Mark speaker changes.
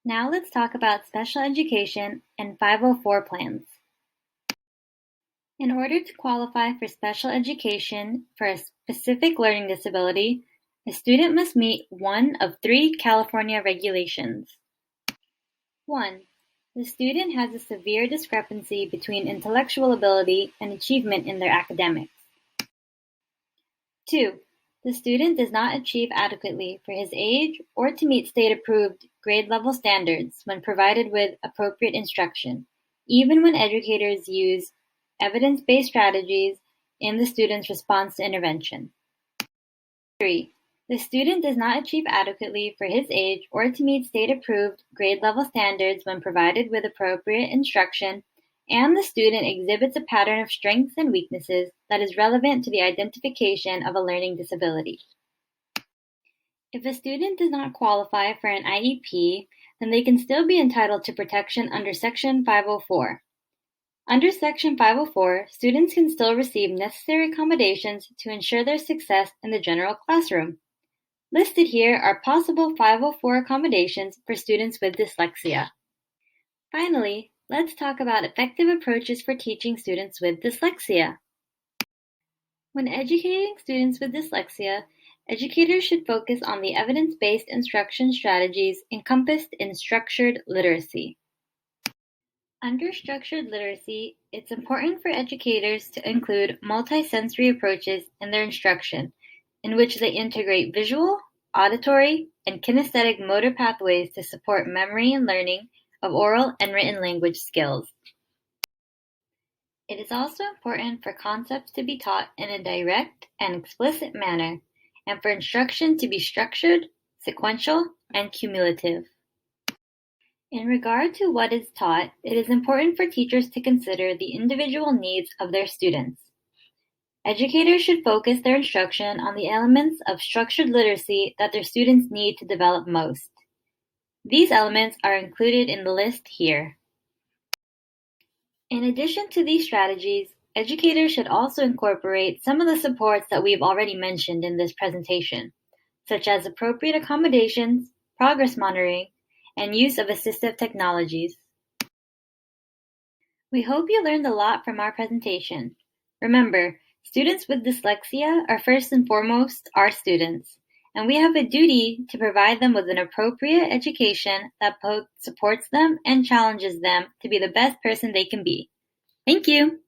Speaker 1: Now let's talk about special education and 504 plans. In order to qualify for special education for a specific learning disability, a student must meet one of three California regulations. 1. The student has a severe discrepancy between intellectual ability and achievement in their academics. 2. The student does not achieve adequately for his age or to meet state-approved grade-level standards when provided with appropriate instruction, even when educators use evidence-based strategies in the student's response to intervention. 3. The student does not achieve adequately for his age or to meet state-approved grade-level standards when provided with appropriate instruction, and the student exhibits a pattern of strengths and weaknesses that is relevant to the identification of a learning disability. If a student does not qualify for an IEP, then they can still be entitled to protection under Section 504. Under Section 504, students can still receive necessary accommodations to ensure their success in the general classroom. Listed here are possible 504 accommodations for students with dyslexia. Finally, let's talk about effective approaches for teaching students with dyslexia. When educating students with dyslexia, educators should focus on the evidence-based instruction strategies encompassed in structured literacy. Under structured literacy, it's important for educators to include multisensory approaches in their instruction, in which they integrate visual, auditory, and kinesthetic motor pathways to support memory and learning of oral and written language skills. It is also important for concepts to be taught in a direct and explicit manner, and for instruction to be structured, sequential, and cumulative. In regard to what is taught, it is important for teachers to consider the individual needs of their students. Educators should focus their instruction on the elements of structured literacy that their students need to develop most. These elements are included in the list here. In addition to these strategies, educators should also incorporate some of the supports that we've already mentioned in this presentation, such as appropriate accommodations, progress monitoring, and use of assistive technologies. We hope you learned a lot from our presentation. Remember, students with dyslexia are first and foremost our students, and we have a duty to provide them with an appropriate education that both supports them and challenges them to be the best person they can be. Thank you!